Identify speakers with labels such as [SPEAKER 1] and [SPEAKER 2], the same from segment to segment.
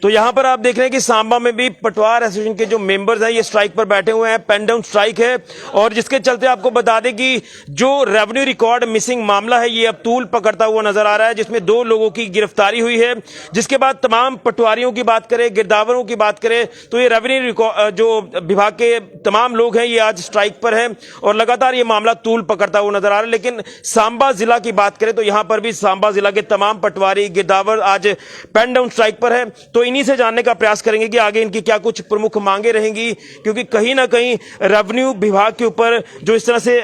[SPEAKER 1] तो यहां पर आप देख रहे हैं कि सांबा में भी पटवार एसोसिएशन के जो मेंबर्स हैं ये स्ट्राइक पर बैठे हुए हैं, पेन डाउन स्ट्राइक है। और जिसके चलते आपको बता दें कि जो रेवेन्यू रिकॉर्ड मिसिंग मामला है ये अब तूल पकड़ता हुआ नजर आ रहा है, जिसमें 2 लोगों की गिरफ्तारी हुई है। जिसके बाद तमाम पटवारियों की बात करें, गिरदावरों की बात करें, तो ये रेवेन्यू रिकॉर्ड जो विभाग के तमाम लोग हैं ये आज स्ट्राइक पर हैं और लगातार ये मामला तूल पकड़ता हुआ नजर आ रहा है। लेकिन सांबा जिला की बात करें तो यहां पर भी सांबा जिला के तमाम पटवारी, गिरदावर आज पेन डाउन स्ट्राइक पर है। तो इन्हीं से जानने का प्रयास करेंगे कि आगे इनकी क्या कुछ प्रमुख मांगे रहेंगी, क्योंकि कहीं ना कहीं रेवेन्यू विभाग के ऊपर जो इस तरह से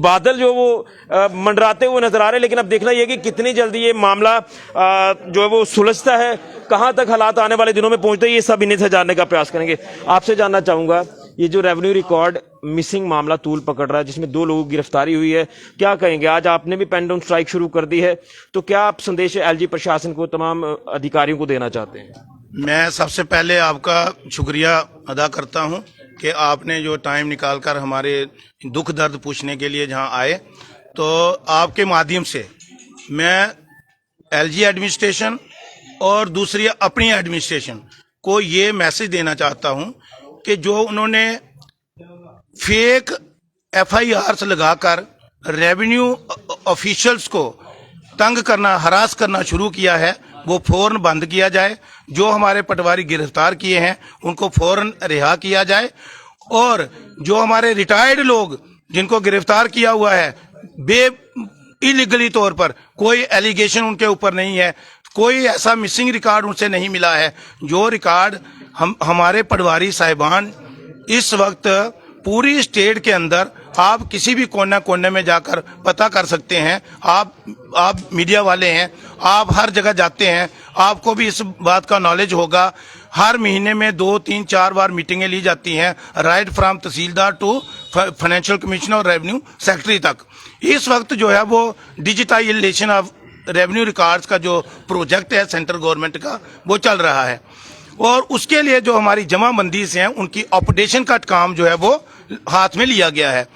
[SPEAKER 1] बादल जो वो मंडराते हुए नजर आ रहे हैं। लेकिन अब देखना यह कि कितनी जल्दी ये मामला जो है वो सुलझता है, कहां तक हालात आने वाले दिनों में पहुंचते हैं, ये सब इन्हीं से जानने का प्रयास करेंगे। आपसे जानना चाहूंगा, ये जो रेवेन्यू रिकॉर्ड मिसिंग मामला तूल पकड़ रहा है जिसमें 2 लोगों की गिरफ्तारी हुई है, क्या कहेंगे? आज आपने भी पेन डाउन स्ट्राइक शुरू कर दी है, तो क्या आप संदेश एलजी प्रशासन को, तमाम अधिकारियों को देना चाहते हैं?
[SPEAKER 2] मैं सबसे पहले आपका शुक्रिया अदा करता हूं कि आपने जो टाइम निकालकर हमारे दुख दर्द पूछने के लिए जहां आए। तो आपके माध्यम से मैं एलजी एडमिनिस्ट्रेशन और दूसरी अपनी एडमिनिस्ट्रेशन को ये मैसेज देना चाहता हूं कि जो उन्होंने फेक FIRs लगाकर रेवेन्यू ऑफिशियल्स को तंग करना, हरास करना शुरू किया है, वो फौरन बंद किया जाए। जो हमारे पटवारी गिरफ्तार किए हैं उनको फौरन रिहा किया जाए। और जो हमारे रिटायर्ड लोग जिनको गिरफ्तार किया हुआ है इलीगली तौर पर, कोई एलिगेशन उनके ऊपर नहीं है, कोई ऐसा मिसिंग रिकॉर्ड उनसे नहीं मिला है। जो रिकॉर्ड हमारे पटवारी साहिबान इस वक्त पूरी स्टेट के अंदर, आप किसी भी कोने कोने में जाकर पता कर सकते हैं। आप मीडिया वाले हैं, आप हर जगह जाते हैं, आपको भी इस बात का नॉलेज होगा। हर महीने में 2, 3, 4 बार मीटिंगें ली जाती हैं, right from tahsildar to financial commissioner और रेवेन्यू सेक्रेटरी तक। इस वक्त जो है वो डिजिटाइजेशन ऑफ रेवेन्यू रिकॉर्ड्स का जो प्रोजेक्ट है सेंट्रल गवर्नमेंट का, वो चल रहा है। और उसके लिए जो हमारी जमाबंदी से हैं उनकी अपडेशन का काम जो है वो हाथ में लिया गया है।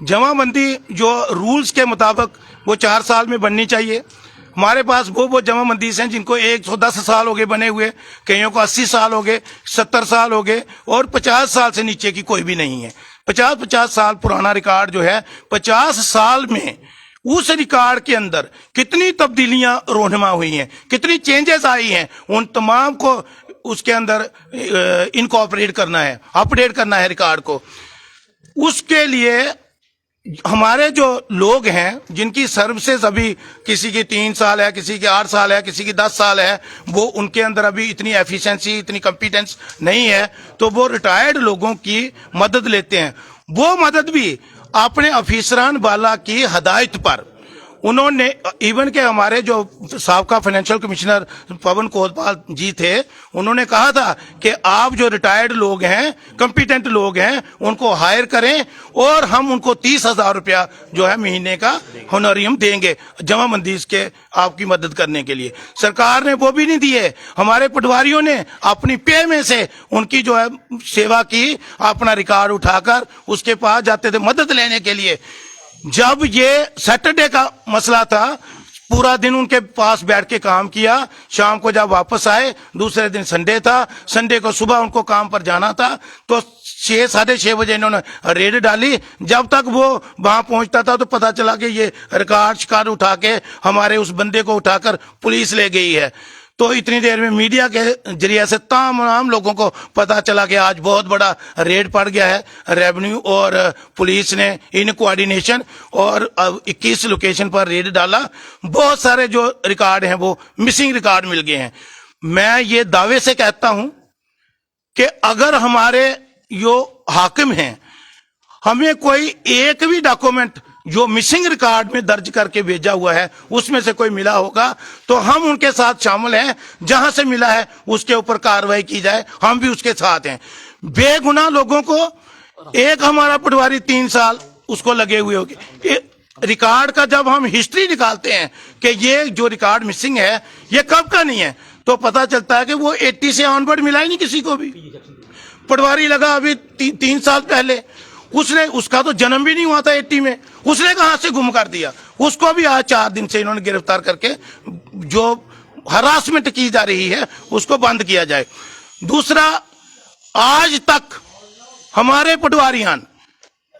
[SPEAKER 2] जमाबंदी जो रूल्स के मुताबिक वो 4 साल में बननी चाहिए। हमारे पास वो जमाबंदी हैं जिनको 110 साल हो गए बने हुए, कईयों को 80 साल हो गए, 70 साल हो गए, और 50 साल से नीचे की कोई भी नहीं है। 50 साल पुराना रिकॉर्ड जो है, 50 साल में उस रिकॉर्ड के अंदर कितनी तब्दीलियां रोनमा हुई हैं, कितनी चेंजेस आई हैं, उन तमाम को उसके अंदर इनकॉर्पोरेट करना है, अपडेट करना है रिकॉर्ड को। उसके लिए हमारे जो लोग हैं जिनकी सर्विसेज अभी किसी की 3 साल है, किसी की 8 साल है, किसी की 10 साल है, वो उनके अंदर अभी इतनी एफिशिएंसी, इतनी कंपिटेंस नहीं है, तो वो रिटायर्ड लोगों की मदद लेते हैं। वो मदद भी अपने अफिसरान वाला की हदायत पर उन्होंने, इवन के हमारे जो साबका फाइनेंशियल कमिश्नर पवन कोतवाल जी थे, उन्होंने कहा था कि आप जो रिटायर्ड लोग हैं, कंपिटेंट लोग हैं, उनको हायर करें और हम उनको 30,000 रुपया जो है महीने का होनोरियम देंगे जमाबंदी के आपकी मदद करने के लिए। सरकार ने वो भी नहीं दिए। हमारे पटवारियों ने अपनी पे में से उनकी जो है सेवा की, अपना रिकॉर्ड उठाकर उसके पास जाते थे मदद लेने के लिए। जब ये सैटरडे का मसला था, पूरा दिन उनके पास बैठ के काम किया। शाम को जब वापस आए, दूसरे दिन संडे था, संडे को सुबह उनको काम पर जाना था, तो 6, साढ़े 6 बजे इन्होंने रेड डाली। जब तक वो वहां पहुंचता था तो पता चला कि ये रिकॉर्ड उठा के हमारे उस बंदे को उठाकर पुलिस ले गई है। तो इतनी देर में मीडिया के जरिए से तमाम लोगों को पता चला कि आज बहुत बड़ा रेड पड़ गया है। रेवेन्यू और पुलिस ने इन कोऑर्डिनेशन और 21 लोकेशन पर रेड डाला। बहुत सारे जो रिकॉर्ड हैं वो मिसिंग रिकॉर्ड मिल गए हैं। मैं ये दावे से कहता हूं कि अगर हमारे जो हाकिम हैं, हमें कोई एक भी डॉक्यूमेंट जो मिसिंग रिकॉर्ड में दर्ज करके भेजा हुआ है उसमें से कोई मिला होगा तो हम उनके साथ शामिल हैं। जहां से मिला है उसके ऊपर कार्रवाई की जाए, हम भी उसके साथ हैं। बेगुनाह लोगों को, एक हमारा पटवारी 3 साल उसको लगे हुए होंगे। रिकॉर्ड का जब हम हिस्ट्री निकालते हैं कि ये जो रिकॉर्ड मिसिंग है ये कब का नहीं है, तो पता चलता है कि वो 80 से ऑनवर्ड मिला ही नहीं किसी को भी। पटवारी लगा अभी 3 साल पहले, उसका तो जन्म भी नहीं हुआ था 80 में, उसने कहां से गुम कर दिया। उसको भी आज 4 दिन से इन्होंने गिरफ्तार करके जो हरासमेंट की जा रही है उसको बंद किया जाए। दूसरा, आज तक हमारे पटवारियान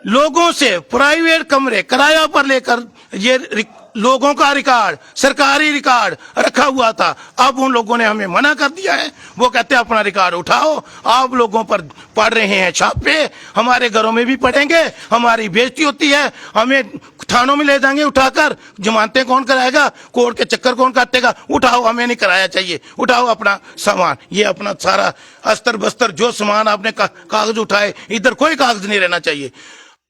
[SPEAKER 2] लोगों से प्राइवेट कमरे किराया पर लेकर ये लोगों का रिकॉर्ड, सरकारी रिकॉर्ड रखा हुआ था। अब उन लोगों ने हमें मना कर दिया है। वो कहते हैं अपना रिकॉर्ड उठाओ, आप लोगों पर पड़ रहे हैं छापे, हमारे घरों में भी पड़ेंगे, हमारी बेइज्जती होती है, हमें थानों में ले जाएंगे उठाकर, जमानतें कौन कराएगा, कोर्ट के चक्कर कौन काटेगा, उठाओ, हमें नहीं कराया चाहिए, उठाओ अपना सामान। ये अपना सारा अस्तर बस्तर जो सामान आपने कागज उठाए, इधर कोई कागज नहीं रहना चाहिए।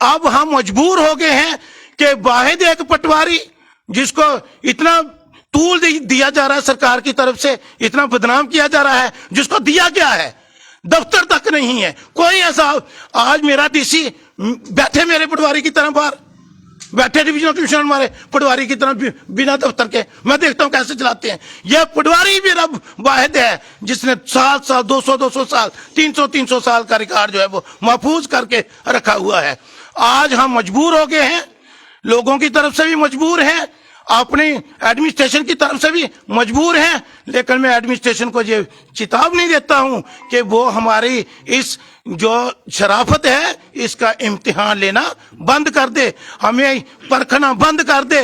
[SPEAKER 2] अब हम मजबूर हो गए हैं कि वाहिद एक पटवारी जिसको इतना तूल दिया जा रहा है सरकार की तरफ से, इतना बदनाम किया जा रहा है, जिसको दिया क्या है, दफ्तर तक नहीं है कोई ऐसा। आज मेरा डीसी बैठे मेरे पटवारी की तरह बाहर बैठे, डिविजनल कमिश्नर हमारे पटवारी की तरह बिना दफ्तर के, मैं देखता हूं कैसे चलाते हैं। यह पटवारी मेरा वाहिद है जिसने 7 साल 200 साल 300 साल का रिकॉर्ड जो है वो महफूज करके रखा हुआ है। आज हम मजबूर हो गए हैं, लोगों की तरफ से भी मजबूर हैं, अपनी एडमिनिस्ट्रेशन की तरफ से भी मजबूर हैं, लेकिन मैं एडमिनिस्ट्रेशन को ये चेतावनी देता हूं कि वो हमारी इस जो शराफत है इसका इम्तिहान लेना बंद कर दे, हमें परखना बंद कर दे।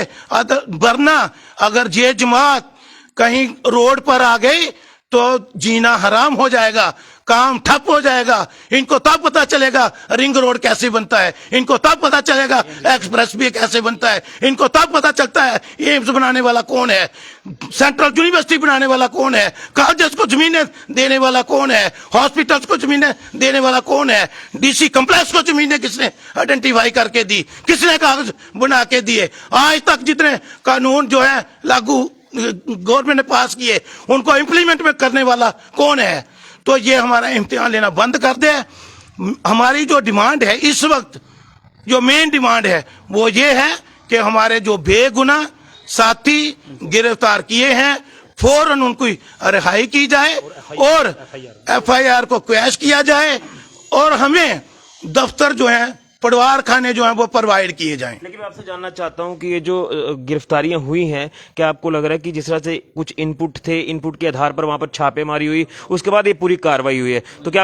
[SPEAKER 2] वरना अगर ये जमात कहीं रोड पर आ गई तो जीना हराम हो जाएगा, काम ठप हो जाएगा। इनको तब पता चलेगा रिंग रोड कैसे बनता है, इनको तब पता चलेगा एक्सप्रेस वे कैसे बनता है, इनको तब पता चलता है एम्स बनाने वाला कौन है, सेंट्रल यूनिवर्सिटी बनाने वाला कौन है, कॉलेज को जमीनें देने वाला कौन है, हॉस्पिटल्स को जमीनें देने वाला कौन है, डीसी कम्प्लेक्स को जमीनें किसने आइडेंटिफाई करके दी, किसने कागज बना के दिए। आज तक जितने कानून जो है लागू गवर्नमेंट ने पास किए उनको इंप्लीमेंट में करने वाला कौन है। तो ये हमारा इम्तिहान लेना बंद कर दे। हमारी जो डिमांड है इस वक्त, जो मेन डिमांड है वो ये है कि हमारे जो बेगुनाह साथी गिरफ्तार किए हैं फौरन उनको रिहाई की जाए और FIR को क्वैश किया जाए और हमें दफ्तर जो है पटवार खाने जो हैं वो प्रोवाइड किए जाएं।
[SPEAKER 1] लेकिन मैं आपसे जानना चाहता हूं कि ये जो गिरफ्तारियां हुई हैं, क्या आपको लग रहा है कि जिस तरह से कुछ इनपुट थे, इनपुट के आधार पर वहां पर छापेमारी हुई, उसके बाद ये पूरी कार्रवाई हुई है, तो क्या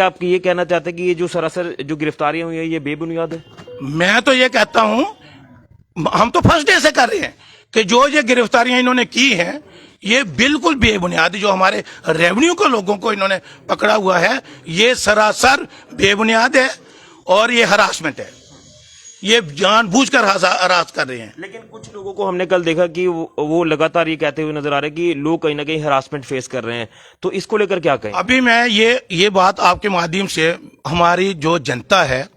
[SPEAKER 1] आप ये कहना चाहते हैं कि ये जो सरासर जो गिरफ्तारियां हुई है ये बेबुनियाद है?
[SPEAKER 2] मैं तो ये कहता हूं, हम तो फर्स्ट डे से कर रहे हैं कि जो ये गिरफ्तारियां इन्होंने की हैं ये बिल्कुल बेबुनियाद, जो हमारे रेवेन्यू के लोगों को इन्होंने पकड़ा हुआ है ये सरासर बेबुनियाद है और ये हरासमेंट है, ये जानबूझकर हरास कर रहे हैं।
[SPEAKER 1] लेकिन कुछ लोगों को हमने कल देखा कि वो लगातार ये कहते हुए नजर आ रहे हैं कि लोग कहीं ना कहीं हरासमेंट फेस कर रहे हैं, तो इसको लेकर क्या कहें?
[SPEAKER 2] अभी मैं ये बात आपके माध्यम से, हमारी जो जनता है,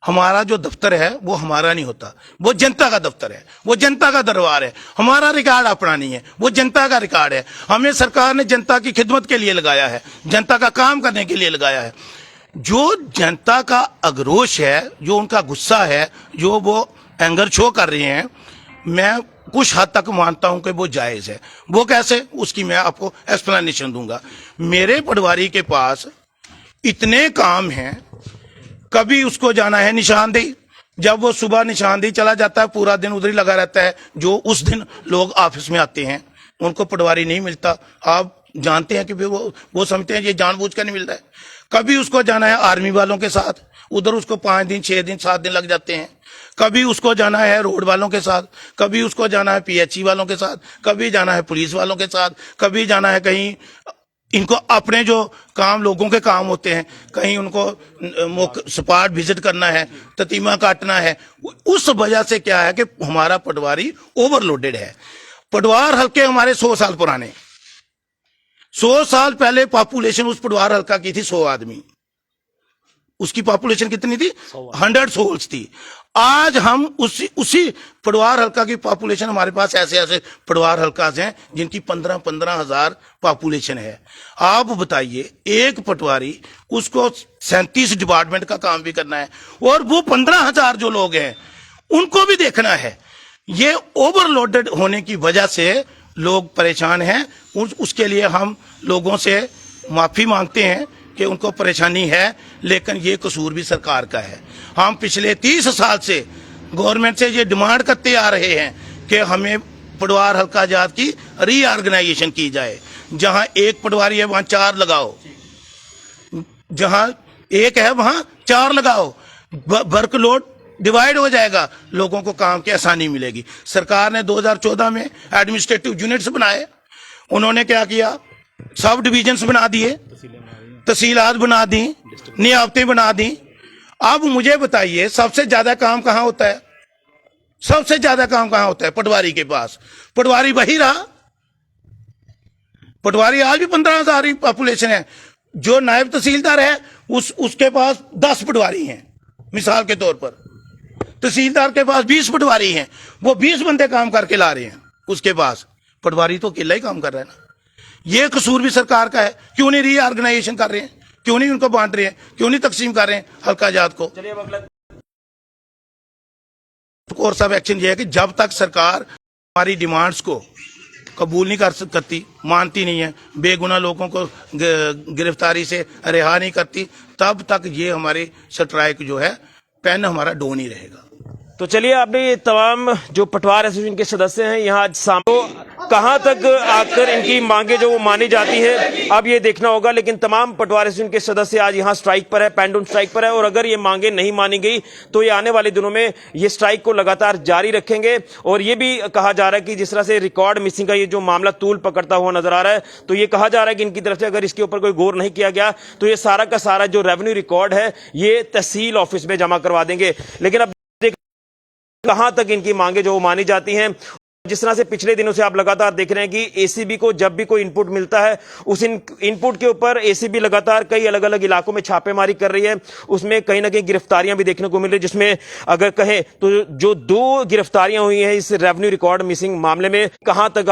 [SPEAKER 2] हमारा जो दफ्तर है वो हमारा नहीं होता, वो जनता का दफ्तर है, वो जनता का दरबार है। हमारा रिकॉर्ड अपना नहीं है, वो जनता का रिकॉर्ड है। हमें सरकार ने जनता की खिदमत के लिए लगाया है, जनता का काम करने के लिए लगाया है। जो जनता का आक्रोश है, जो उनका गुस्सा है, जो वो एंगर शो कर रहे हैं, मैं कुछ हद तक मानता हूं कि वो जायज है। वो कैसे, उसकी मैं आपको एक्सप्लेनेशन दूंगा। मेरे पटवारी के पास इतने काम हैं, कभी उसको जाना है निशानदेही, जब वो सुबह निशानदेही चला जाता है पूरा दिन उधर ही लगा रहता है। जो उस दिन लोग ऑफिस में आते हैं उनको पटवारी नहीं मिलता, आप जानते हैं कि वो समझते हैं ये जानबूझ कर नहीं मिल रहा है। कभी उसको जाना है आर्मी वालों के साथ, उधर उसको 5 दिन 6 दिन 7 दिन लग जाते हैं। कभी उसको जाना है रोड वालों के साथ, कभी उसको जाना है PHE वालों के साथ, कभी जाना है पुलिस वालों के साथ, कभी जाना है कहीं, इनको अपने जो काम लोगों के काम होते हैं, कहीं उनको स्पॉट विजिट करना है, ततीमा काटना है। उस वजह से क्या है कि हमारा पटवारी ओवरलोडेड है। पटवार हल्के हमारे 100 साल पुराने, 100 साल पहले पॉपुलेशन उस पटवार हल्का की थी 100 आदमी। उसकी पॉपुलेशन कितनी थी? 100 सोल्स थी। आज हम उसी पटवार हल्का की पॉपुलेशन, हमारे पास ऐसे पटवार हल्का हैं जिनकी 15-15 हजार पॉपुलेशन है। आप बताइए, एक पटवारी, उसको 37 डिपार्टमेंट का काम भी करना है और वो 15,000 जो लोग हैं उनको भी देखना है। ये ओवरलोडेड होने की वजह से लोग परेशान हैं। उसके लिए हम लोगों से माफी मांगते हैं कि उनको परेशानी है, लेकिन ये कसूर भी सरकार का है। हम पिछले 30 साल से गवर्नमेंट से ये डिमांड करते आ रहे हैं कि हमें पटवार हल्का जात की रीऑर्गेनाइजेशन की जाए। जहां एक पटवारी है वहां 4 लगाओ, जहां एक है वहां 4 लगाओ। वर्कलोड डिवाइड हो जाएगा, लोगों को काम की आसानी मिलेगी। सरकार ने 2014 में एडमिनिस्ट्रेटिव यूनिट्स बनाए, उन्होंने क्या किया, सब डिविजन्स बना दिए, तहसीलात बना दी, नियाबतें बना दी। अब मुझे बताइए सबसे ज्यादा काम कहां होता है? सबसे ज्यादा काम कहां होता है? पटवारी के पास। पटवारी वही रहा। पटवारी आज भी 15,000 की पॉपुलेशन है। जो नायब तहसीलदार है उसके पास 10 पटवारी हैं, मिसाल के तौर पर। तहसीलदार के पास 20 पटवारी हैं, वो 20 बंदे काम करके ला रहे हैं उसके पास। पटवारी तो अकेला ही काम कर रहा है ना। ये कसूर भी सरकार का है। क्यों नहीं रीऑर्गेनाइजेशन कर रहे हैं? क्यों नहीं उनको बांट रहे हैं? क्यों नहीं तकसीम कर रहे हैं हल्का जात को?
[SPEAKER 1] चलिए अब अगला
[SPEAKER 2] कोर्स ऑफ एक्शन ये है कि जब तक सरकार हमारी डिमांड्स को कबूल नहीं कर सकती, मानती नहीं है, बेगुनाह लोगों को गिरफ्तारी से रिहा नहीं करती, तब तक ये हमारी स्ट्राइक जो है पेन हमारा डोन ही रहेगा।
[SPEAKER 1] तो चलिए आपने ये तमाम जो पटवार एसोसिएशन के सदस्य हैं यहाँ आज सामने कहां तक आकर इनकी मांगे जो वो मानी जाती है अब ये देखना होगा। लेकिन तमाम पटवार एसोसिएशन के सदस्य आज यहाँ स्ट्राइक पर है, पेंडुलम स्ट्राइक पर है, और अगर ये मांगे नहीं मानी गई तो ये आने वाले दिनों में ये स्ट्राइक को लगातार जारी रखेंगे। और ये भी कहा जा रहा है कि जिस तरह से रिकॉर्ड मिसिंग का ये जो मामला तूल पकड़ता हुआ नजर आ रहा है, तो ये कहा जा रहा है कि इनकी तरफ से अगर इसके ऊपर कोई गौर नहीं किया गया तो ये सारा का सारा जो रेवेन्यू रिकॉर्ड है ये तहसील ऑफिस में जमा करवा देंगे। लेकिन अब कहां तक इनकी मांगे जो मानी जाती हैं। जिस तरह से पिछले दिनों से आप लगातार देख रहे हैं कि एसीबी को जब भी कोई इनपुट मिलता है उस इनपुट के ऊपर एसीबी लगातार कई अलग अलग इलाकों में छापेमारी कर रही है। उसमें कहीं ना कहीं गिरफ्तारियां भी देखने को मिल रही है, जिसमें अगर कहें तो जो 2 गिरफ्तारियां हुई हैं इस रेवेन्यू रिकॉर्ड मिसिंग मामले में, कहां तक